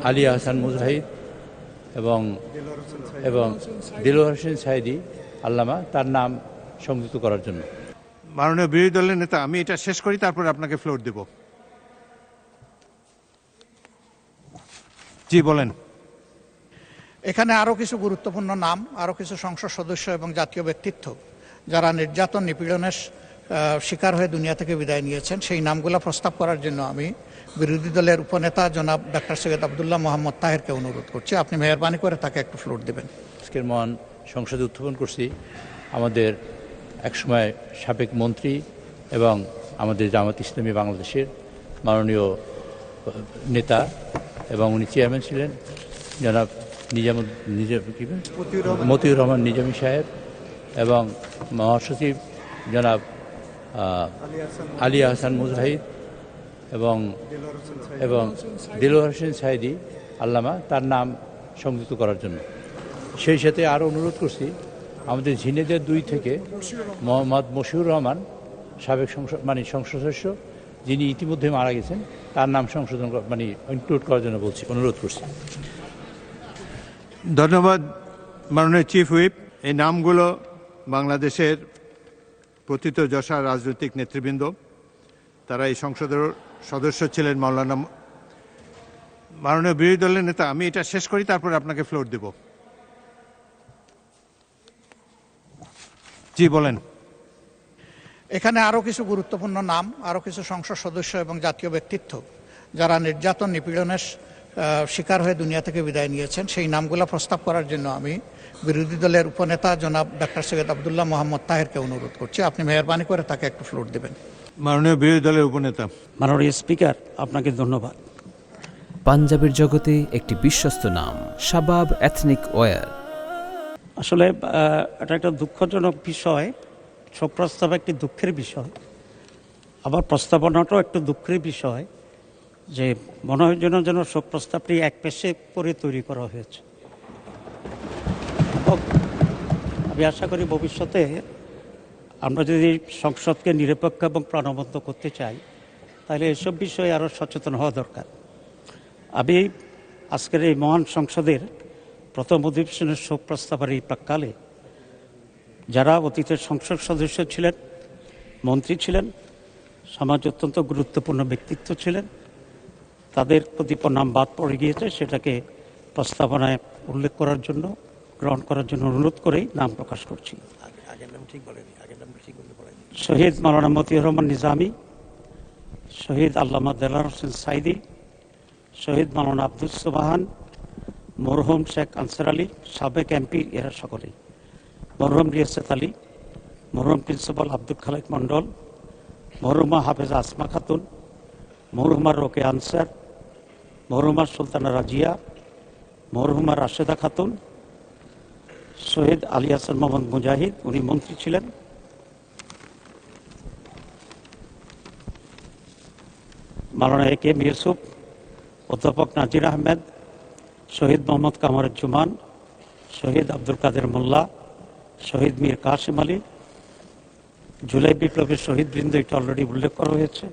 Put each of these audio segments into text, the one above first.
আলী আহসান মুজাহিদ এবং দিলওয়ার হোসেন সাইদি আল্লামা তার নাম সংযুক্ত করার জন্য। মাননীয় বিরোধী দলের নেতা, আমি এটা শেষ করি, তারপরে আপনাকে ফ্লোর দেব। জি বলেন। এখানে আরও কিছু গুরুত্বপূর্ণ নাম, আরও কিছু সংসদ সদস্য এবং জাতীয় ব্যক্তিত্ব যারা নির্যাতন নিপীড়নের শিকার হয়ে দুনিয়া থেকে বিদায় নিয়েছেন, সেই নামগুলো প্রস্তাব করার জন্য আমি বিরোধী দলের উপনেতা জনাব ডাক্তার সৈয়দ আবদুল্লাহ মোহাম্মদ তাহেরকে অনুরোধ করছি, আপনি মেহরবানি করে তাকে একটু ফ্লোর দেবেন। আজকের মহান সংসদে উত্থাপন করছি আমাদের একসময় সাবেক মন্ত্রী এবং আমাদের জামাত ইসলামী বাংলাদেশের মাননীয় নেতা এবং উনি চেয়ারম্যান ছিলেন জনাব মতিউর রহমান নিজামী সাহেব এবং মহাসচিব জনাব আলী আহসান মুজাহিদ এবং দিলওয়ার হোসেন সাইদি আল্লামা তার নাম সংযুক্ত করার জন্য। সেই সাথে আরও অনুরোধ করছি আমাদের ঝিনেদের 2 থেকে মোহাম্মদ মশিউর রহমান সাবেক সংসদ সদস্য, যিনি ইতিমধ্যে মারা গেছেন, তার নাম সংশোধন ইনক্লুড করার জন্য অনুরোধ করছি। ধন্যবাদ মাননীয় চিফ হুইপ। এই নামগুলো বাংলাদেশের প্রথিতযশা রাজনৈতিক নেতৃবৃন্দ, তারা এই সংসদের সদস্য ছিলেন। মাননীয় বিরোধী দলের নেতা, আমি এটা শেষ করি, তারপরে আপনাকে ফ্লোর দেব। জি বলেন। এখানে আরও কিছু গুরুত্বপূর্ণ নাম, আরও কিছু সংসদ সদস্য এবং জাতীয় ব্যক্তিত্ব যারা নির্যাতন নিপীড়নের শিকার হয়ে দুনিয়া থেকে বিদায় নিয়েছেন, সেই নামগুলো প্রস্তাব করার জন্য আমি বিরোধী দলের উপনেতা জনাব ডাক্তার সৈয়দ আবদুল্লাহ মোহাম্মদ তাহেরকে অনুরোধ করছি, আপনি মেহরবানি করে তাকে একটু ফ্লোর দেবেন। মাননীয় বিরোধী দলের উপনেতা। মাননীয় স্পিকার, আপনাকে ধন্যবাদ। পাঞ্জাবের জগতে একটি বিশ্বস্ত নাম, শাবাব এথনিক ওয়্যার। আসলে এটা একটা দুঃখজনক বিষয়, শোক প্রস্তাব একটি দুঃখের বিষয়, আবার প্রস্তাবনাটাও একটু দুঃখের বিষয়, যে মনে হয় যেন শোক প্রস্তাবটি এক পেশে করে তৈরি করা হয়েছে। আমি আশা করি ভবিষ্যতে আমরা যদি সংসদকে নিরপেক্ষ এবং প্রাণবন্ত করতে চাই, তাহলে এসব বিষয়ে আরও সচেতন হওয়া দরকার। আমি আজকের এই মহান সংসদের প্রথম অধিবেশনের শোক প্রস্তাবের এই প্রাক্কালে যারা অতীতের সংসদ সদস্য ছিলেন, মন্ত্রী ছিলেন, সমাজ অত্যন্ত গুরুত্বপূর্ণ ব্যক্তিত্ব ছিলেন, তাদের কতিপয় নাম বাদ পড়ে গিয়েছে, সেটাকে প্রস্তাবনায় উল্লেখ করার জন্য, গ্রহণ করার জন্য অনুরোধ করেই নাম প্রকাশ করছি। শহীদ মাওলানা মতিউর রহমান নিজামী, শহীদ আল্লামা দেলোয়ার হোসেন সাইদি, শহীদ মাওলানা আব্দুল সুবহান, মরহুম শেখ আনসার আলী, সাবেক এমপি, এরা সকলেই, মরহুম রিয়াসত আলী, মরহুম প্রিন্সিপাল আব্দুল খালেক মন্ডল, মরহুমা হাফেজা আসমা খাতুন, মরহুমা রোকে আনসার, মরহুমা সুলতানা রাজিয়া, মরহুমা রাশেদা খাতুন, শহীদ আলী হাসান মোহাম্মদ মুজাহিদ, উনি মন্ত্রী ছিলেন, মাওলানা এ কে এম ইউসুফ, অধ্যাপক নাজির আহমেদ, শহীদ মোহাম্মদ কামরুজ্জামান, শহীদ আব্দুল কাদের মোল্লা, শহীদ মীর কাসিম আলী, জুলাই বিপ্লবের শহীদ বৃন্দ, এটা অলরেডি উল্লেখ করা হয়েছে।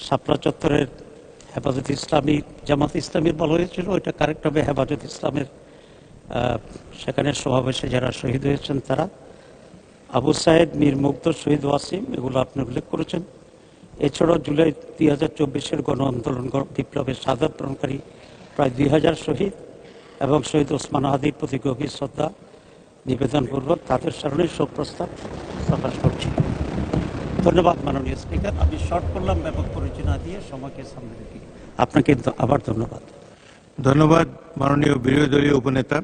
শাপলা চত্বরের হেফাজত ইসলামী, জামাত ইসলামীর বলা হয়েছিল, ওইটা কারেক্ট হবে হেফাজত ইসলামের, সেখানে সমাবেশে যারা শহীদ হয়েছেন তারা, আবু সাইদ, মীর মুগ্ধ, শহীদ ওয়াসিম, এগুলো আপনি উল্লেখ করেছেন। এছাড়াও জুলাই 2024-এর গণ আন্দোলন বিপ্লবের শাহাদাত বরণকারী প্রায় 2000 শহীদ এবং শহীদ ওসমান আদির প্রতি গভীর শ্রদ্ধা নিবেদনপূর্বক তাদের স্মরণে শোক প্রস্তাব প্রকাশ করছি। ধন্যবাদ মাননীয় স্পিকার। আমি শর্ট করলাম ব্যাপক পরিচয় না দিয়ে, সময়কে সামনে রেখে আপনাকে আবার ধন্যবাদ। ধন্যবাদ মাননীয় বিরোধী দলীয় উপনেতা।